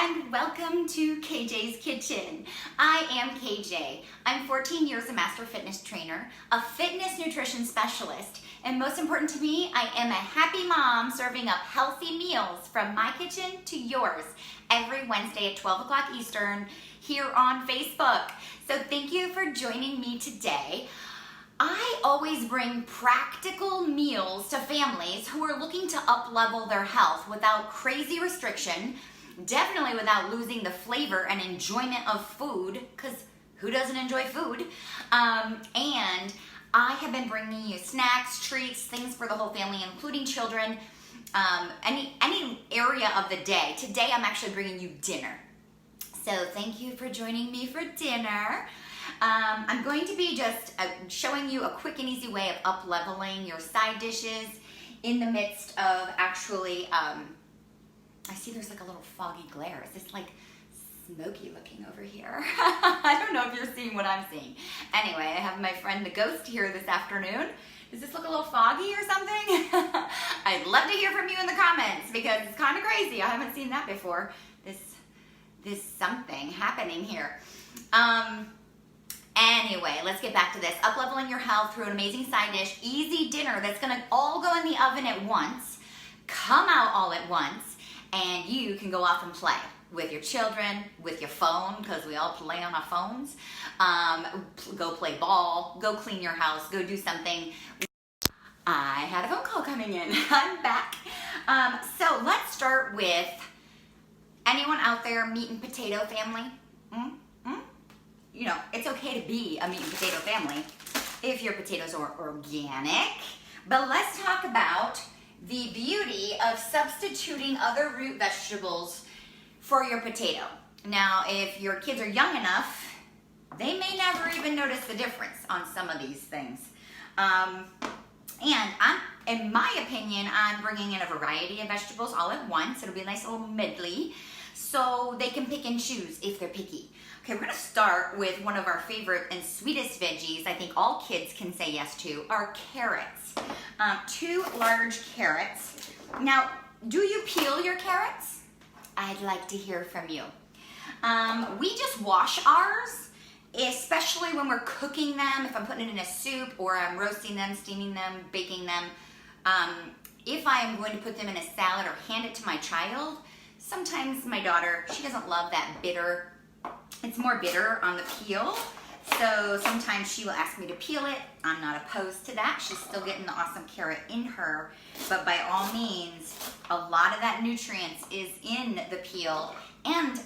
and welcome to KJ's Kitchen. I am KJ. I'm 14 years a master fitness trainer, a fitness nutrition specialist, and most important to me, I am a happy mom serving up healthy meals from my kitchen to yours every Wednesday at 12 o'clock Eastern here on Facebook. So thank you for joining me today. I always bring practical meals to families who are looking to up-level their health without crazy restriction, definitely without losing the flavor and enjoyment of food, because who doesn't enjoy food? And I have been bringing you snacks, treats, things for the whole family, including children, any area of the day. Today I'm actually bringing you dinner. So thank you for joining me for dinner. I'm going to be just showing you a quick and easy way of up-leveling your side dishes in the midst of actually, I see there's like a little foggy glare. Is this like smoky looking over here? I don't know if you're seeing what I'm seeing. Anyway, I have my friend the ghost here this afternoon. Does this look a little foggy or something? I'd love to hear from you in the comments because it's kind of crazy. I haven't seen that before. This something happening here. Anyway, let's get back to this. Up-leveling your health through an amazing side dish, easy dinner that's gonna all go in the oven at once, come out all at once, and you can go off and play with your children, with your phone, because we all play on our phones. Go play ball, go clean your house, go do something. I had a phone call coming in. I'm back. So let's start with, anyone out there, meat and potato family? You know, it's okay to be a meat and potato family if your potatoes are organic. But let's talk about the beauty of substituting other root vegetables for your potato. Now, if your kids are young enough, they may never even notice the difference on some of these things. In my opinion, I'm bringing in a variety of vegetables all at once. It'll be a nice little medley, so they can pick and choose if they're picky. Okay, we're gonna start with one of our favorite and sweetest veggies I think all kids can say yes to, are carrots. 2 large carrots. Now, do you peel your carrots? I'd like to hear from you. We just wash ours, especially when we're cooking them, if I'm putting it in a soup or I'm roasting them, steaming them, baking them. If I am going to put them in a salad or hand it to my child, sometimes my daughter, she doesn't love that bitter. It's more bitter on the peel, so sometimes she will ask me to peel it. I'm not opposed to that. She's still getting the awesome carrot in her, but by all means, a lot of that nutrients is in the peel, and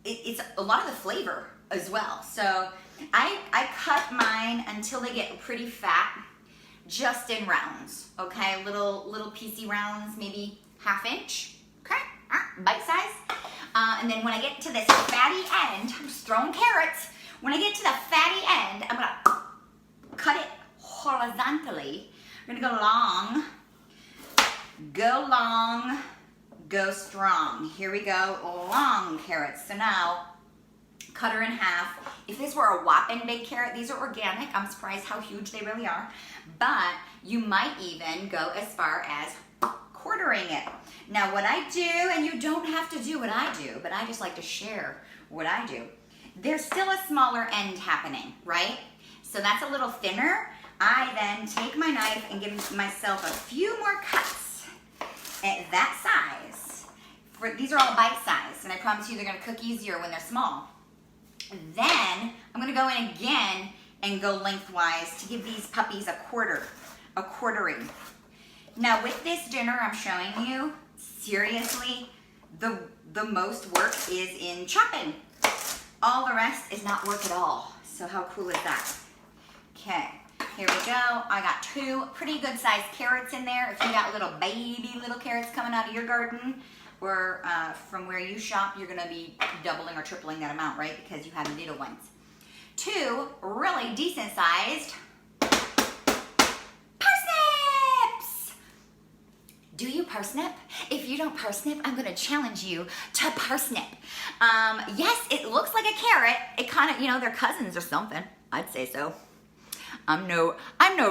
it's a lot of the flavor as well. So I cut mine until they get pretty fat, just in rounds, okay? Little piecey rounds, maybe 1/2 inch, okay? Bite size. And then when I get to this fatty end, I'm just throwing carrots. When I get to the fatty end, I'm gonna cut it horizontally. We're gonna go long, go strong. Here we go, long carrots. So now, cut her in half. If this were a whopping big carrot, these are organic. I'm surprised how huge they really are. But you might even go as far as quartering it. Now what I do, and you don't have to do what I do, but I just like to share what I do. There's still a smaller end happening, right? So that's a little thinner. I then take my knife and give myself a few more cuts at that size. These are all bite size, and I promise you they're gonna cook easier when they're small. Then I'm gonna go in again and go lengthwise to give these puppies a quartering. Now with this dinner I'm showing you, seriously, the most work is in chopping. All the rest is not work at all. So how cool is that? Okay, here we go. I got 2 pretty good sized carrots in there. If you got little carrots coming out of your garden or from where you shop, you're gonna be doubling or tripling that amount, right? Because you have little ones. 2 really decent sized Do you parsnip? If you don't parsnip, I'm gonna challenge you to parsnip. Yes, it looks like a carrot. It kind of, you know, they're cousins or something. I'd say so. I'm no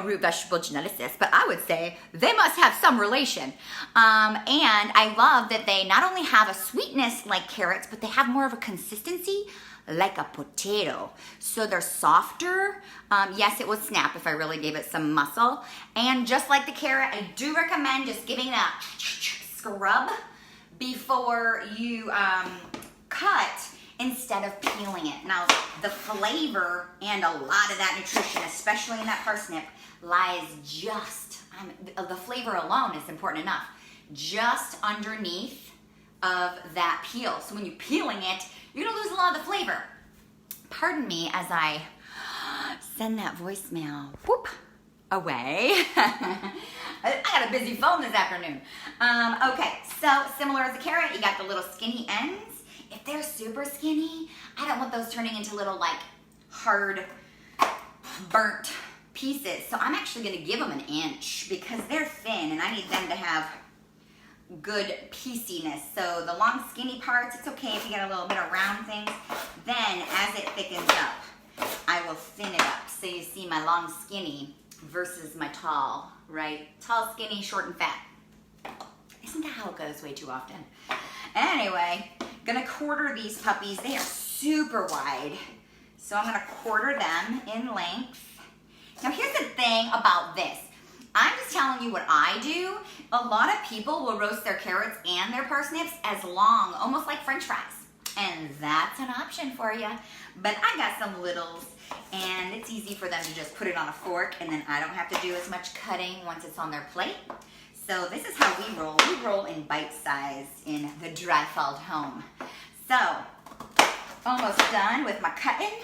root vegetable geneticist, but I would say they must have some relation. And I love that they not only have a sweetness like carrots, but they have more of a consistency like a potato. So they're softer. Yes, it would snap if I really gave it some muscle. And just like the carrot, I do recommend just giving that scrub before you cut instead of peeling it. Now, the flavor and a lot of that nutrition, especially in that parsnip, lies just, the flavor alone is important enough, just underneath of that peel. So when you're peeling it, you're gonna lose a lot of the flavor. Pardon me as I send that voicemail, whoop, away. I got a busy phone this afternoon. Okay, so similar as the carrot, you got the little skinny ends. If they're super skinny, I don't want those turning into little like hard, burnt pieces. So I'm actually gonna give them an inch because they're thin and I need them to have good pieciness. So the long skinny parts, it's okay if you get a little bit of round things. Then as it thickens up, I will thin it up. So you see my long skinny versus my tall, right? Tall, skinny, short, and fat. Isn't that how it goes way too often? Anyway, gonna quarter these puppies. They are super wide. So I'm gonna quarter them in length. Now here's the thing about this. I'm just telling you what I do. A lot of people will roast their carrots and their parsnips as long, almost like French fries. And that's an option for you. But I got some littles and it's easy for them to just put it on a fork and then I don't have to do as much cutting once it's on their plate. So this is how we roll. We roll in bite size in the Dreifeld home. So, almost done with my cutting.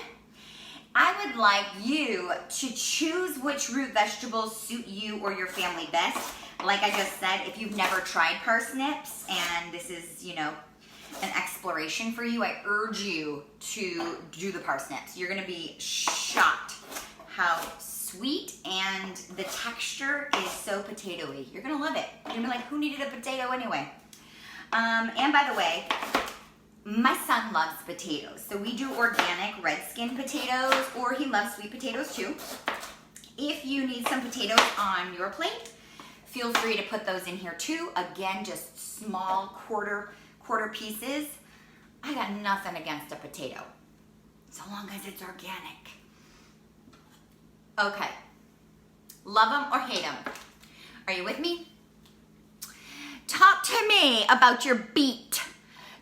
I would like you to choose which root vegetables suit you or your family best. Like I just said, if you've never tried parsnips and this is, you know, an exploration for you, I urge you to do the parsnips. You're gonna be shocked how sweet and the texture is so potato-y. You're gonna love it. You're gonna be like, who needed a potato anyway? And by the way, my son loves potatoes. So we do organic red skin potatoes, or he loves sweet potatoes too. If you need some potatoes on your plate, feel free to put those in here too. Again, just small quarter pieces. I got nothing against a potato, so long as it's organic. Okay, love them or hate them. Are you with me? Talk to me about your beet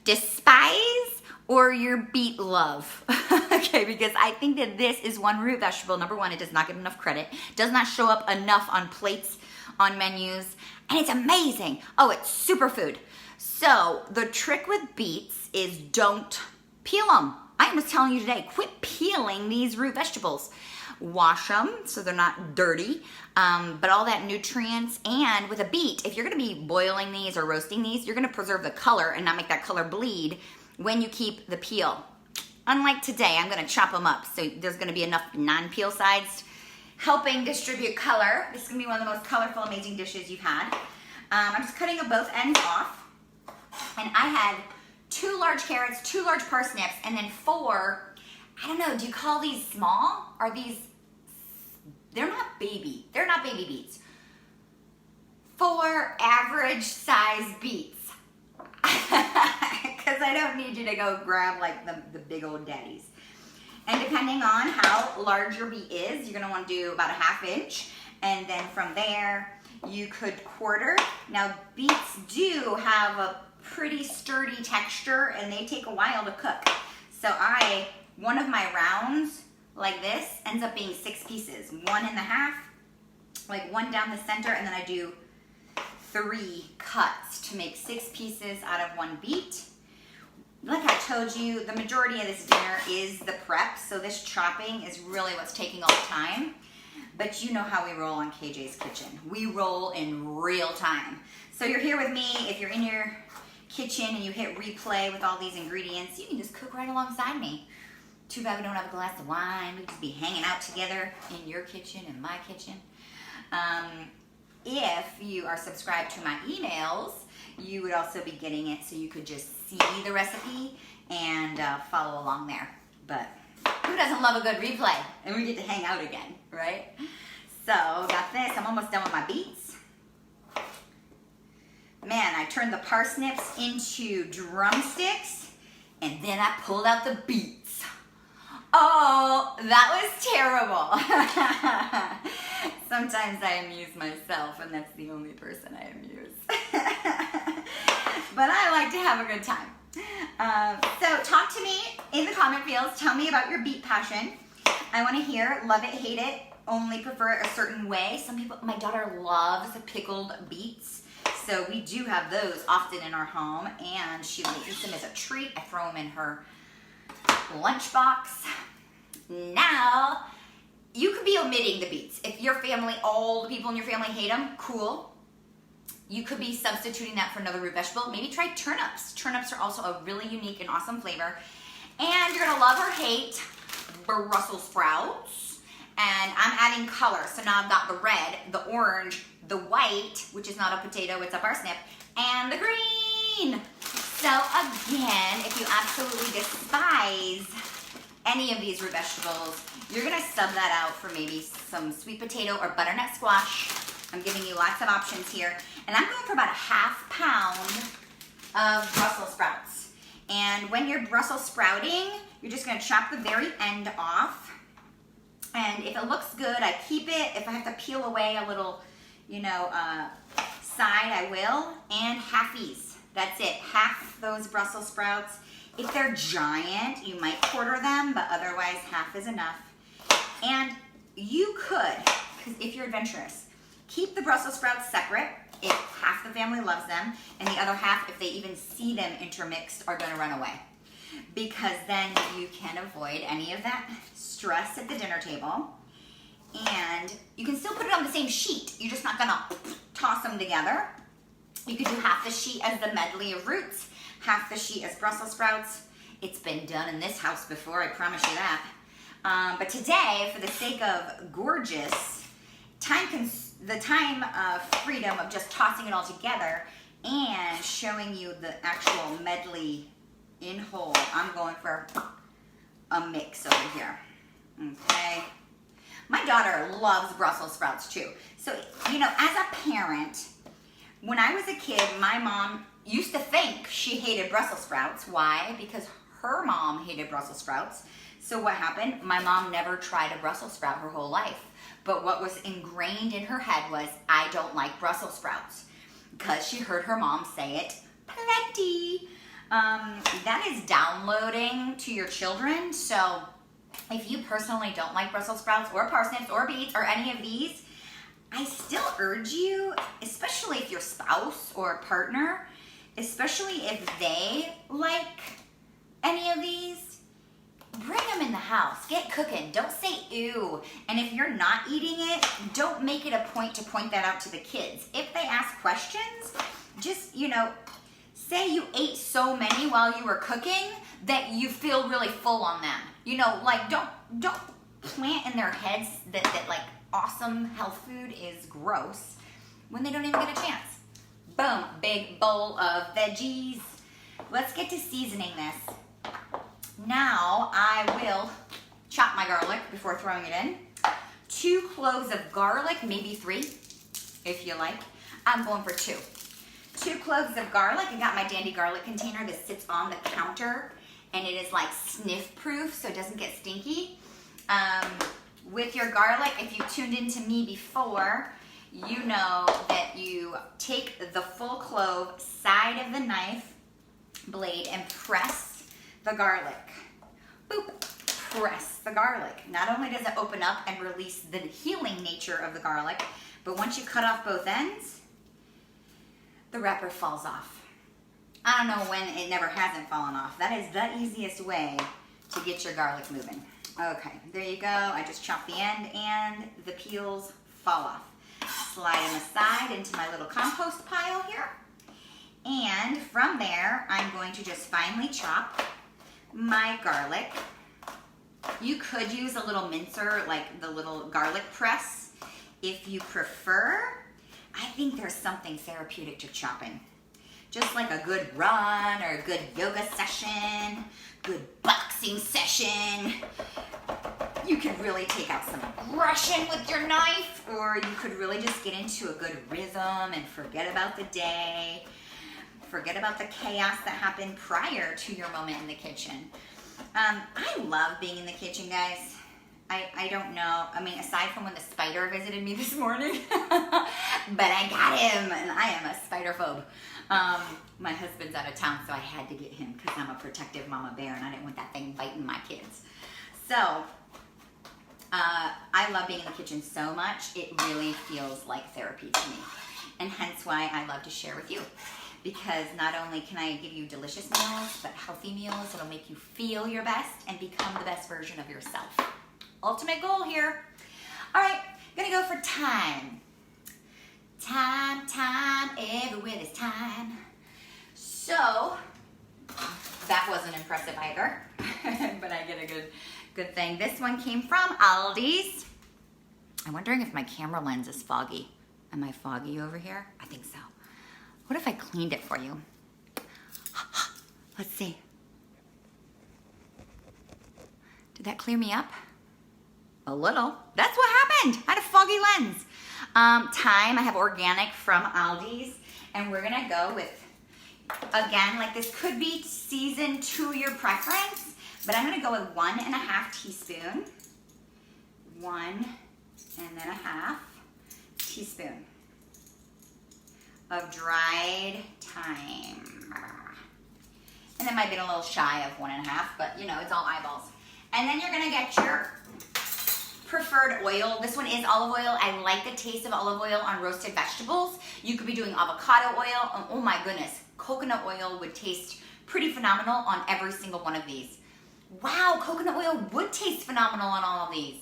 despise or your beet love. Okay, because I think that this is one root vegetable. Number one, it does not get enough credit, does not show up enough on plates, on menus, and it's amazing. Oh, it's superfood. So the trick with beets is don't peel them. I am just telling you today, quit peeling these root vegetables. Wash them so they're not dirty, but all that nutrients. And with a beet, if you're gonna be boiling these or roasting these, you're gonna preserve the color and not make that color bleed when you keep the peel. Unlike today, I'm gonna chop them up, so there's gonna be enough non-peel sides helping distribute color. This is gonna be one of the most colorful, amazing dishes you've had. I'm just cutting both ends off, and I had 2 large carrots, 2 large parsnips, and then 4, I don't know, do you call these small? Are these, they're not baby beets. 4 average size beets. Because I don't need you to go grab like the big old daddies. And depending on how large your beet is, you're gonna wanna do about a 1/2 inch. And then from there, you could quarter. Now beets do have a pretty sturdy texture and they take a while to cook. So one of my rounds like this ends up being 6 pieces. 1 1/2, like 1 down the center, and then I do 3 cuts to make 6 pieces out of 1 beet. Like I told you, the majority of this dinner is the prep, so this chopping is really what's taking all the time. But you know how we roll on KJ's Kitchen. We roll in real time. So you're here with me. If you're in your kitchen and you hit replay with all these ingredients, you can just cook right alongside me. Too bad we don't have a glass of wine. We'd just be hanging out together in your kitchen and my kitchen. If you are subscribed to my emails, you would also be getting it so you could just see the recipe and follow along there. But Who doesn't love a good replay? And we get to hang out again, right? So, got this. I'm almost done with my beets. Man, I turned the parsnips into drumsticks, and then I pulled out the beets. Oh, that was terrible. Sometimes I amuse myself, and that's the only person I amuse. But I like to have a good time. So talk to me in the comment fields. Tell me about your beet passion. I want to hear, love it, hate it, only prefer it a certain way. Some people, my daughter loves pickled beets. So we do have those often in our home, and she eats them as a treat. I throw them in her lunchbox. Now, you could be omitting the beets. If your family, all the people in your family hate them, cool. You could be substituting that for another root vegetable. Maybe try turnips. Turnips are also a really unique and awesome flavor. And you're gonna love or hate Brussels sprouts. And I'm adding color. So now I've got the red, the orange, the white, which is not a potato, it's a parsnip, and the green. So again, if you absolutely despise any of these root vegetables, you're gonna sub that out for maybe some sweet potato or butternut squash. I'm giving you lots of options here. And I'm going for about a ½ pound of Brussels sprouts. And when you're Brussels sprouting, you're just gonna chop the very end off. And if it looks good, I keep it. If I have to peel away a little, side, I will. And halfies, that's it. Half those Brussels sprouts. If they're giant, you might quarter them, but otherwise half is enough. And you could, because if you're adventurous, keep the Brussels sprouts separate if half the family loves them, and the other half, if they even see them intermixed, are gonna run away. Because then you can avoid any of that stress at the dinner table. And you can still put it on the same sheet. You're just not gonna toss them together. You could do half the sheet as the medley of roots, half the sheet as Brussels sprouts. It's been done in this house before, I promise you that. But today, for the sake of gorgeous, the time of freedom of just tossing it all together and showing you the actual medley in whole, I'm going for a mix over here, okay? My daughter loves Brussels sprouts too. So, as a parent, when I was a kid, my mom used to think she hated Brussels sprouts. Why? Because her mom hated Brussels sprouts. So what happened? My mom never tried a Brussels sprout her whole life. But what was ingrained in her head was, I don't like Brussels sprouts. Because she heard her mom say it plenty. That is downloading to your children. So if you personally don't like Brussels sprouts or parsnips or beets or any of these, I still urge you, especially if your spouse or partner, especially if they like any of these, bring them in the house. Get cooking. Don't say ew. And if you're not eating it, don't make it a point to point that out to the kids. If they ask questions, just, say you ate so many while you were cooking that you feel really full on them. Don't plant in their heads that like awesome health food is gross when they don't even get a chance. Boom, big bowl of veggies. Let's get to seasoning this. Now I will chop my garlic before throwing it in. 2 cloves of garlic, maybe 3 if you like. I'm going for 2. 2 cloves of garlic. I got my dandy garlic container that sits on the counter, and it is like sniff proof so it doesn't get stinky. With your garlic, if you tuned into me before, you know that you take the full clove side of the knife blade and press the garlic. Boop, press the garlic. Not only does it open up and release the healing nature of the garlic, but once you cut off both ends, the wrapper falls off. I don't know when it never hasn't fallen off. That is the easiest way to get your garlic moving. Okay, there you go. I just chopped the end and the peels fall off. Slide them aside into my little compost pile here. And from there, I'm going to just finely chop my garlic. You could use a little mincer, like the little garlic press, if you prefer. I think there's something therapeutic to chopping. Just like a good run or a good yoga session, good box relaxing session. You could really take out some aggression with your knife, or you could really just get into a good rhythm and forget about the day. Forget about the chaos that happened prior to your moment in the kitchen. I love being in the kitchen, guys. I don't know. I mean, aside from when the spider visited me this morning, but I got him, and I am a spider phobe. My husband's out of town, so I had to get him because I'm a protective mama bear, and I didn't want that thing biting my kids. So, I love being in the kitchen so much. It really feels like therapy to me, and hence why I love to share with you. Because not only can I give you delicious meals, but healthy meals that'll make you feel your best and become the best version of yourself. Ultimate goal here. All right, gonna go for time. Time, everywhere there's time. So, that wasn't impressive either, but I get a good thing. This one came from Aldi's. I'm wondering if my camera lens is foggy. Am I foggy over here? I think so. What if I cleaned it for you? Let's see. Did that clear me up? A little. That's what happened. I had a foggy lens. Thyme, I have organic from Aldi's. And we're going to go with, again, like this could be seasoned to your preference. But I'm going to go with 1.5 teaspoon. 1.5 teaspoon of dried thyme. And it might be a little shy of 1.5, but you know, it's all eyeballs. And then you're gonna get your preferred oil. This one is olive oil. I like the taste of olive oil on roasted vegetables. You could be doing avocado oil. Oh my goodness, coconut oil would taste pretty phenomenal on every single one of these. Wow, coconut oil would taste phenomenal on all of these.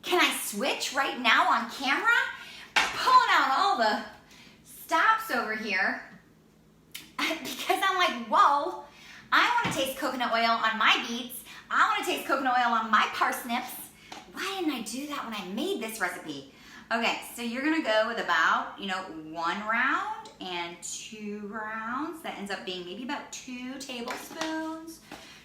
Can I switch right now on camera? Pulling out all the stops over here because I'm like, whoa, I want to taste coconut oil on my beets. I want to taste coconut oil on my parsnips. Why didn't I do that when I made this recipe? Okay, so you're going to go with about, 1 round and 2 rounds. That ends up being maybe about 2 tablespoons,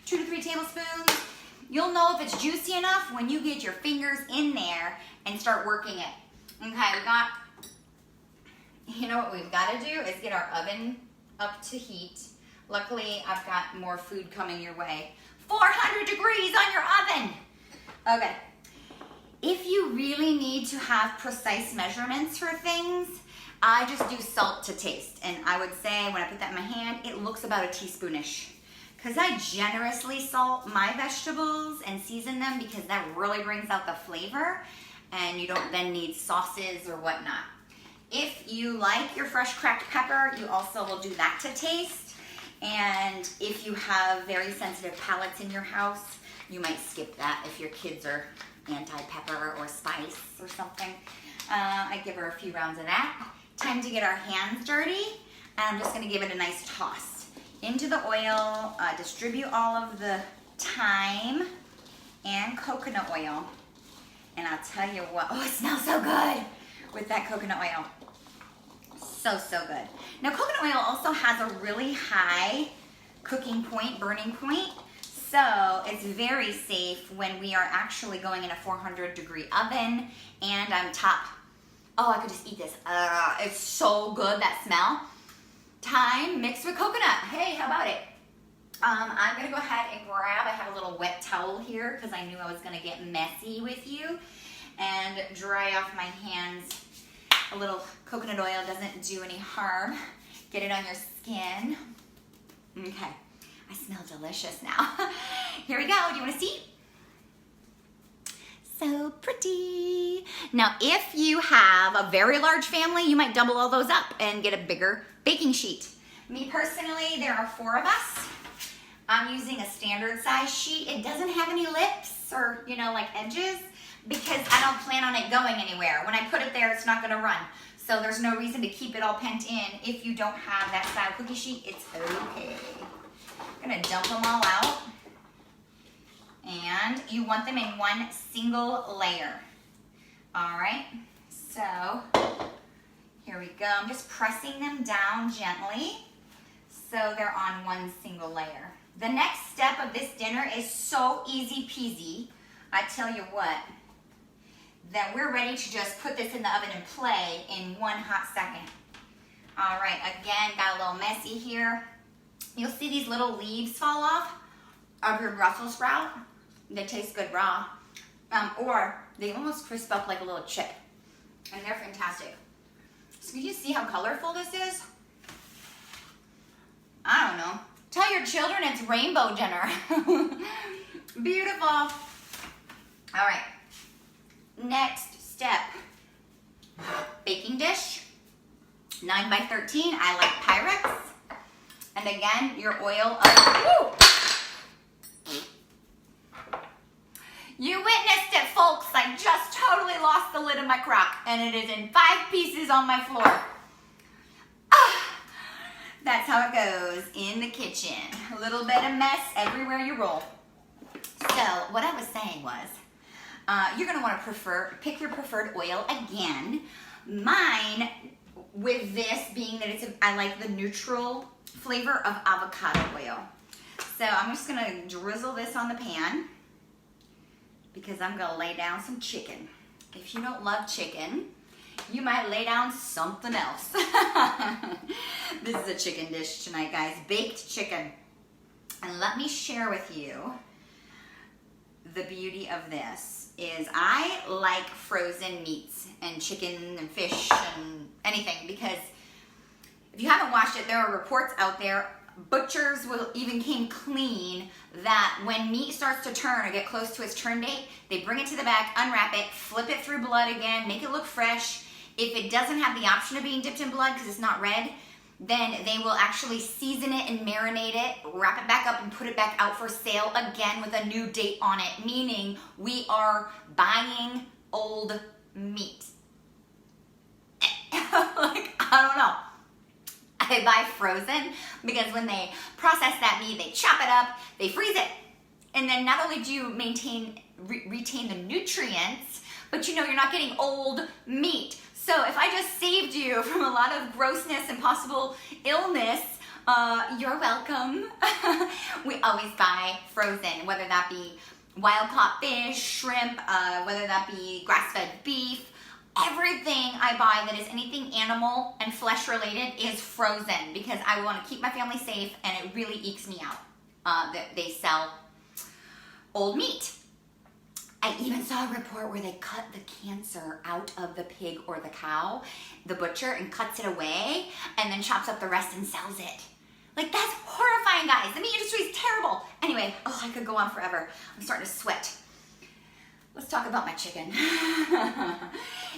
2 to 3 tablespoons. You'll know if it's juicy enough when you get your fingers in there and start working it. Okay, what we've got to do is get our oven up to heat. Luckily, I've got more food coming your way. 400 degrees on your oven. Okay. If you really need to have precise measurements for things, I just do salt to taste. And I would say when I put that in my hand, it looks about a teaspoonish. Because I generously salt my vegetables and season them because that really brings out the flavor. And you don't then need sauces or whatnot. If you like your fresh cracked pepper, you also will do that to taste. And if you have very sensitive palates in your house, you might skip that if your kids are anti-pepper or spice or something. I give her a few rounds of that. Time to get our hands dirty. And I'm just gonna give it a nice toss. Into the oil, distribute all of the thyme and coconut oil. And I'll tell you what, oh, it smells so good with that coconut oil. So good. Now, coconut oil also has a really high cooking point, burning point. So it's very safe when we are actually going in a 400 degree oven and I'm oh, I could just eat this. It's so good, that smell. Thyme mixed with coconut. Hey, how about it? I'm gonna go ahead and grab, I have a little wet towel here because I knew I was gonna get messy with you and dry off my hands. A little coconut oil doesn't do any harm. Get it on your skin. Okay, I smell delicious now. Here we go, do you wanna see? So pretty. Now, if you have a very large family, you might double all those up and get a bigger baking sheet. Me personally, there are 4 of us. I'm using a standard size sheet. It doesn't have any lips or, like edges because I don't plan on it going anywhere. When I put it there, it's not gonna run. So there's no reason to keep it all pent in. If you don't have that style cookie sheet, it's okay. I'm gonna dump them all out. And you want them in one single layer. All right, so here we go. I'm just pressing them down gently so they're on one single layer. The next step of this dinner is so easy peasy. I tell you what, that we're ready to just put this in the oven and play in one hot second. All right, again, got a little messy here. You'll see these little leaves fall off of your Brussels sprout. They taste good raw, or they almost crisp up like a little chip, and they're fantastic. So can you see how colorful this is? I don't know. Tell your children it's rainbow dinner. Beautiful. All right. Next step. Baking dish. 9 by 13. I like Pyrex. And again, your oil of... You witnessed it, folks. I just totally lost the lid of my crock, and it is in 5 pieces on my floor. That's how it goes in the kitchen. A little bit of mess everywhere you roll. So what I was saying was, you're gonna wanna pick your preferred oil again. Mine, with this being that I like the neutral flavor of avocado oil. So I'm just gonna drizzle this on the pan because I'm gonna lay down some chicken. If you don't love chicken, you might lay down something else. This is a chicken dish tonight, guys. Baked chicken. And let me share with you the beauty of this is I like frozen meats and chicken and fish and anything, because if you haven't watched it, there are reports out there, butchers will even came clean that when meat starts to turn or get close to its turn date, they bring it to the back, unwrap it, flip it through blood again, make it look fresh. If it doesn't have the option of being dipped in blood because it's not red, then they will actually season it and marinate it, wrap it back up and put it back out for sale again with a new date on it, meaning we are buying old meat. Like, I don't know. I buy frozen because when they process that meat, they chop it up, they freeze it, and then not only do you retain the nutrients, but you know you're not getting old meat. So if I just saved you from a lot of grossness and possible illness, you're welcome. We always buy frozen, whether that be wild-caught fish, shrimp, whether that be grass-fed beef. Everything I buy that is anything animal and flesh related is frozen because I want to keep my family safe, and it really ekes me out that they sell old meat. I even saw a report where they cut the cancer out of the pig or the cow, the butcher, and cuts it away and then chops up the rest and sells it. Like, that's horrifying, guys. The meat industry is terrible. Anyway, oh, I could go on forever. I'm starting to sweat. Let's talk about my chicken.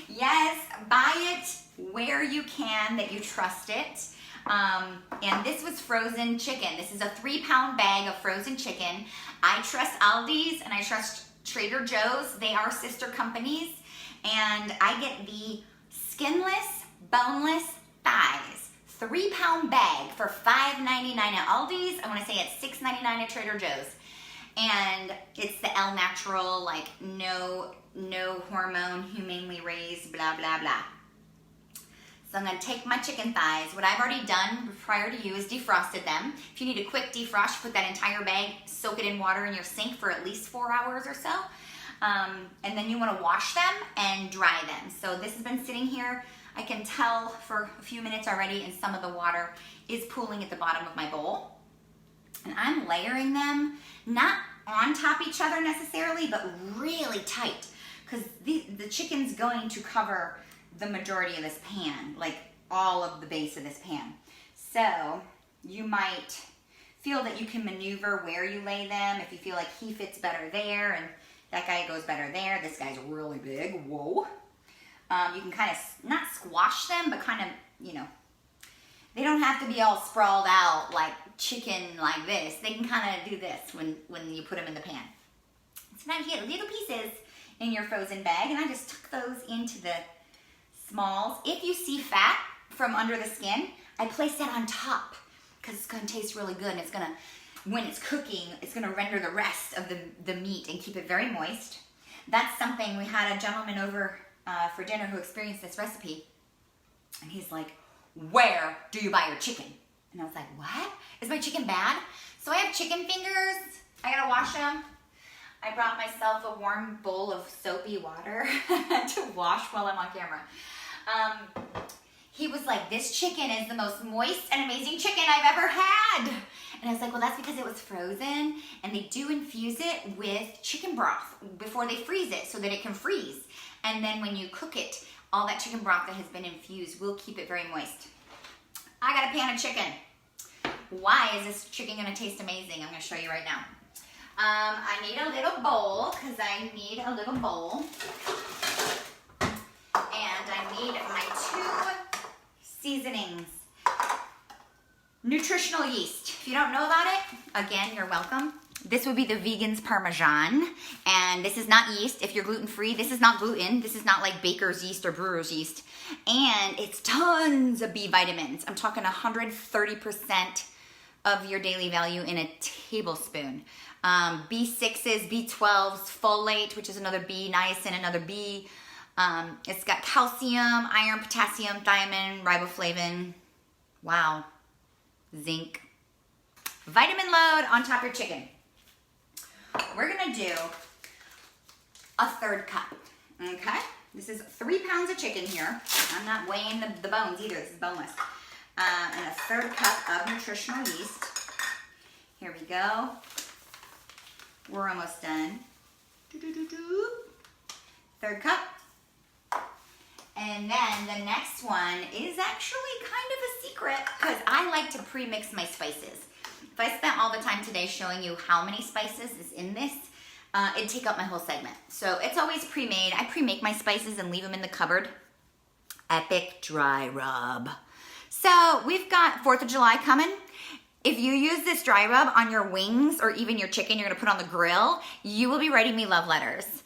Yes, buy it where you can that you trust it. And this was frozen chicken. This is a 3-pound bag of frozen chicken. I trust Aldi's and I trust Trader Joe's. They are sister companies. And I get the skinless, boneless thighs. 3-pound bag for $5.99 at Aldi's. I want to say it's $6.99 at Trader Joe's. And it's the El Natural, like no hormone, humanely raised, blah, blah, blah. So I'm gonna take my chicken thighs. What I've already done prior to you is defrosted them. If you need a quick defrost, put that entire bag, soak it in water in your sink for at least 4 hours or so. And then you wanna wash them and dry them. So this has been sitting here, I can tell for a few minutes already, and some of the water is pooling at the bottom of my bowl. And I'm layering them, not on top of each other necessarily, but really tight, because the chicken's going to cover the majority of this pan, like all of the base of this pan. So you might feel that you can maneuver where you lay them. If you feel like he fits better there and that guy goes better there, this guy's really big, whoa. You can kind of, not squash them, but kind of, you know, they don't have to be all sprawled out like chicken like this. They can kind of do this when you put them in the pan. So now you get little pieces in your frozen bag, and I just tuck those into the smalls. If you see fat from under the skin, I place that on top because it's going to taste really good, and it's going to, when it's cooking, it's going to render the rest of the meat and keep it very moist. That's something, we had a gentleman over for dinner who experienced this recipe, and he's like, where do you buy your chicken? And I was like, what? Is my chicken bad? So I have chicken fingers. I gotta wash them. I brought myself a warm bowl of soapy water to wash while I'm on camera. He was like, this chicken is the most moist and amazing chicken I've ever had. And I was like, well, that's because it was frozen, and they do infuse it with chicken broth before they freeze it so that it can freeze. And then when you cook it, all that chicken broth that has been infused will keep it very moist. I got a pan of chicken. Why is this chicken gonna taste amazing? I'm gonna show you right now. I need a little bowl, because I need a little bowl. And I need my 2 seasonings. Nutritional yeast. If you don't know about it, again, you're welcome. This would be the Vegan's Parmesan. And this is not yeast. If you're gluten-free, this is not gluten. This is not like baker's yeast or brewer's yeast. And it's tons of B vitamins. I'm talking 130% of your daily value in a tablespoon. B6s, B12s, folate, which is another B, niacin, another B. It's got calcium, iron, potassium, thiamine, riboflavin. Wow. Zinc. Vitamin load on top of your chicken. We're gonna do a 1/3 cup, okay? This is 3 pounds of chicken here. I'm not weighing the bones either, this is boneless. And a 1/3 cup of nutritional yeast. Here we go. We're almost done. 1/3 cup. And then the next one is actually kind of a secret, because I like to pre-mix my spices. If I spent all the time today showing you how many spices is in this, it'd take up my whole segment. So it's always pre-made. I pre-make my spices and leave them in the cupboard. Epic dry rub. So we've got 4th of July coming. If you use this dry rub on your wings or even your chicken you're gonna put on the grill, you will be writing me love letters.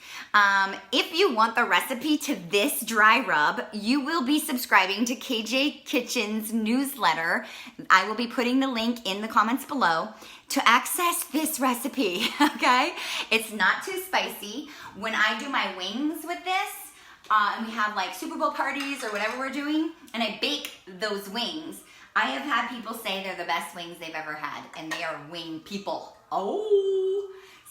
If you want the recipe to this dry rub, you will be subscribing to KJ Kitchen's newsletter. I will be putting the link in the comments below to access this recipe, okay? It's not too spicy. When I do my wings with this, and we have like Super Bowl parties or whatever we're doing, and I bake those wings, I have had people say they're the best wings they've ever had, and they are wing people. Oh!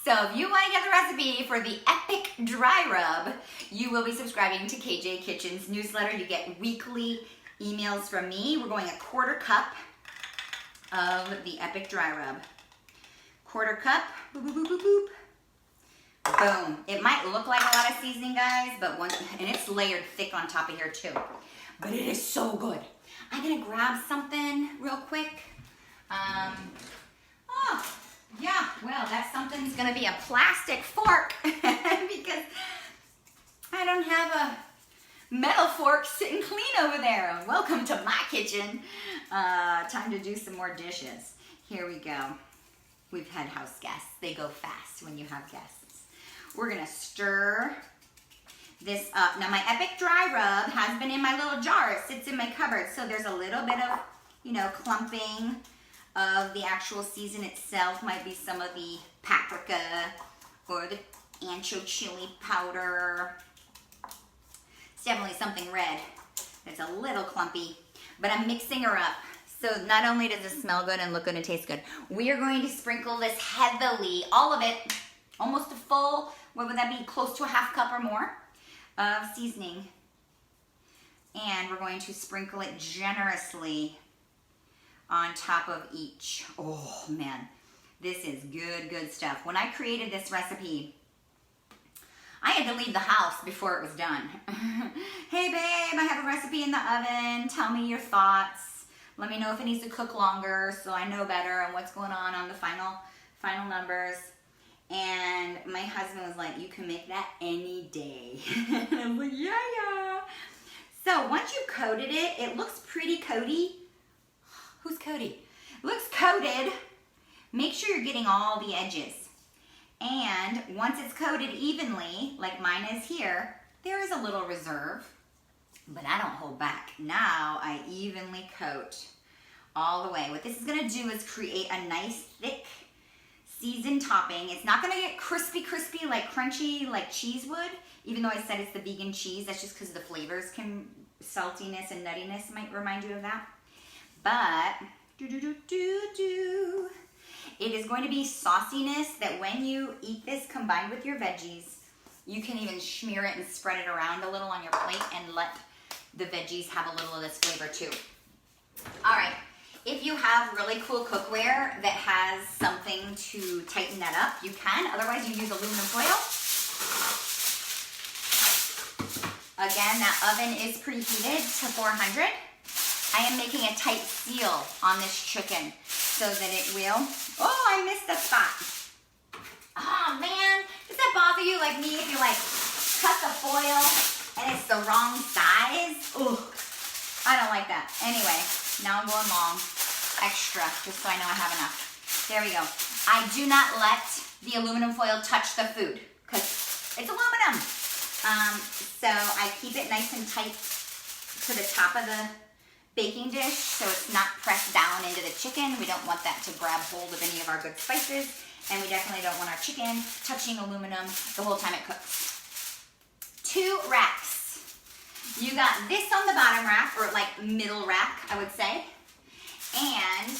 So if you want to get the recipe for the epic dry rub, you will be subscribing to KJ Kitchen's newsletter. You get weekly emails from me. We're going 1/4 cup of the epic dry rub. 1/4 cup. Boop, boop, boop, boop, boop. Boom. It might look like a lot of seasoning, guys, but and it's layered thick on top of here too. But it is so good. I'm gonna grab something real quick. Yeah, well, that something's gonna be a plastic fork because I don't have a metal fork sitting clean over there. Welcome to my kitchen. Time to do some more dishes. Here we go. We've had house guests. They go fast when you have guests. We're gonna stir this up. Now my epic dry rub has been in my little jar. It sits in my cupboard, so there's a little bit of, clumping of the actual season itself. Might be some of the paprika or the ancho chili powder. It's definitely something red. It's a little clumpy, but I'm mixing her up. So not only does it smell good and look good and taste good, we are going to sprinkle this heavily, all of it, almost a full, what would that be, close to a 1/2 cup or more of seasoning. And we're going to sprinkle it generously on top of each. Oh man, this is good, good stuff. When I created this recipe, I had to leave the house before it was done. Hey babe, I have a recipe in the oven. Tell me your thoughts. Let me know if it needs to cook longer so I know better and what's going on the final numbers. And my husband was like, you can make that any day. And I was like, yeah. So once you coated it, it looks pretty coaty. Who's Cody? Looks coated. Make sure you're getting all the edges. And once it's coated evenly, like mine is here, there is a little reserve, but I don't hold back. Now I evenly coat all the way. What this is gonna do is create a nice thick seasoned topping. It's not gonna get crispy, like crunchy, like cheese would, even though I said it's the vegan cheese. That's just because the flavors saltiness and nuttiness might remind you of that. But It is going to be sauciness that when you eat this combined with your veggies, you can even smear it and spread it around a little on your plate and let the veggies have a little of this flavor too. All right, if you have really cool cookware that has something to tighten that up, you can. Otherwise, you use aluminum foil. Again, that oven is preheated to 400. I am making a tight seal on this chicken so that it will, oh, I missed a spot. Oh man, does that bother you like me if you like cut the foil and it's the wrong size? Ooh, I don't like that. Anyway, now I'm going long, extra, just so I know I have enough. There we go. I do not let the aluminum foil touch the food because it's aluminum. So I keep it nice and tight to the top of the baking dish so it's not pressed down into the chicken. We don't want that to grab hold of any of our good spices, and we definitely don't want our chicken touching aluminum the whole time it cooks. 2 racks. You got this on the bottom rack, or like middle rack, I would say, and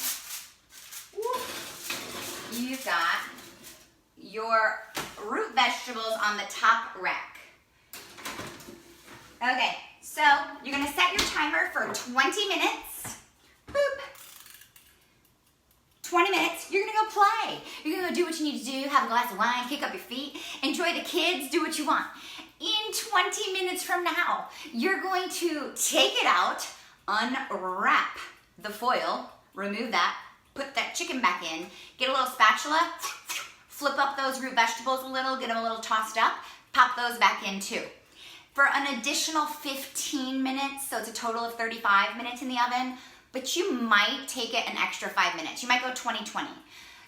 you've got your root vegetables on the top rack. Okay, so you're gonna set your timer for 20 minutes. Boop. 20 minutes, you're gonna go play. You're gonna go do what you need to do, have a glass of wine, kick up your feet, enjoy the kids, do what you want. In 20 minutes from now, you're going to take it out, unwrap the foil, remove that, put that chicken back in, get a little spatula, flip up those root vegetables a little, get them a little tossed up, pop those back in too. For an additional 15 minutes, so it's a total of 35 minutes in the oven, but you might take it an extra 5 minutes. You might go 20-20.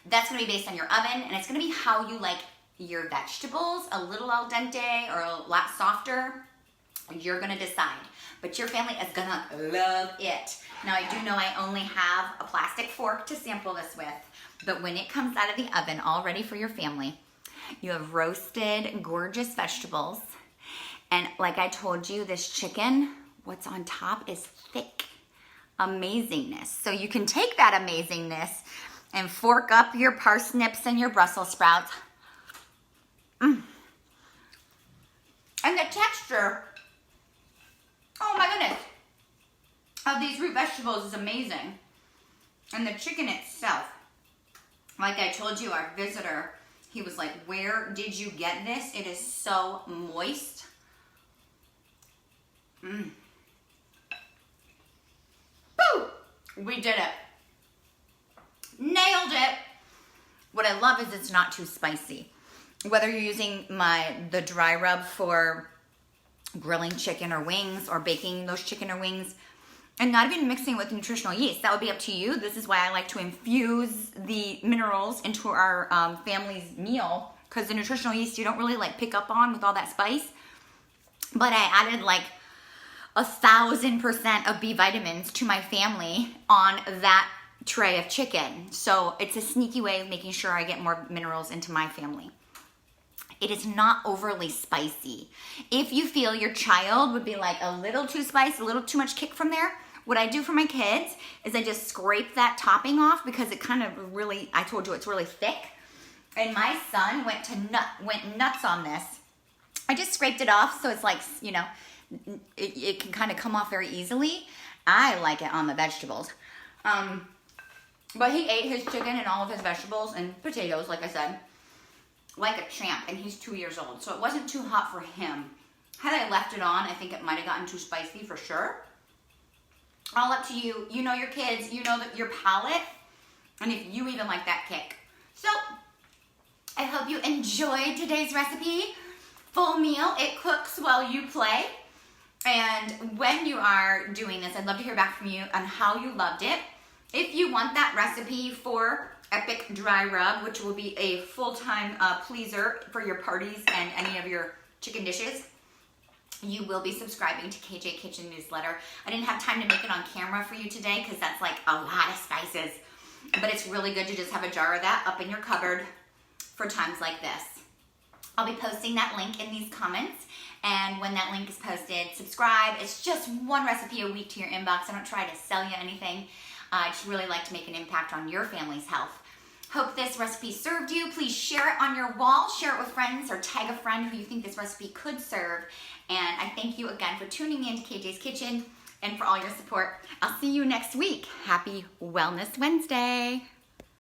That's gonna be based on your oven, and it's gonna be how you like your vegetables, a little al dente or a lot softer. You're gonna decide, but your family is gonna love it. Now I do know I only have a plastic fork to sample this with, but when it comes out of the oven all ready for your family, you have roasted gorgeous vegetables. And like I told you, this chicken, what's on top is thick amazingness. So you can take that amazingness and fork up your parsnips and your Brussels sprouts. And the texture, oh my goodness, of these root vegetables is amazing. And the chicken itself, like I told you, our visitor, he was like, where did you get this? It is so moist. Boo! We did it. Nailed it. What I love is it's not too spicy. Whether you're using the dry rub for grilling chicken or wings or baking those chicken or wings and not even mixing with nutritional yeast, that would be up to you. This is why I like to infuse the minerals into our family's meal, because the nutritional yeast you don't really like pick up on with all that spice. But I added like 1,000% of B vitamins to my family on that tray of chicken. So it's a sneaky way of making sure I get more minerals into my family. It is not overly spicy. If you feel your child would be like a little too spicy, a little too much kick from there, what I do for my kids is I just scrape that topping off because it kind of really, I told you it's really thick. And my son went nuts on this. I just scraped it off so it's like, you know, it can kind of come off very easily. I like it on the vegetables. But he ate his chicken and all of his vegetables and potatoes, like I said, like a champ, and he's 2 years old, so it wasn't too hot for him. Had I left it on, I think it might have gotten too spicy for sure. All up to you. You know your kids, you know that your palate, and if you even like that kick. So, I hope you enjoyed today's recipe. Full meal, it cooks while you play. And when you are doing this, I'd love to hear back from you on how you loved it. If you want that recipe for Epic Dry Rub, which will be a full-time pleaser for your parties and any of your chicken dishes, you will be subscribing to KJ Kitchen newsletter. I didn't have time to make it on camera for you today because that's like a lot of spices. But it's really good to just have a jar of that up in your cupboard for times like this. I'll be posting that link in these comments. And when that link is posted, subscribe. It's just one recipe a week to your inbox. I don't try to sell you anything. I just really like to make an impact on your family's health. Hope this recipe served you. Please share it on your wall, share it with friends, or tag a friend who you think this recipe could serve. And I thank you again for tuning in to KJ's Kitchen and for all your support. I'll see you next week. Happy Wellness Wednesday.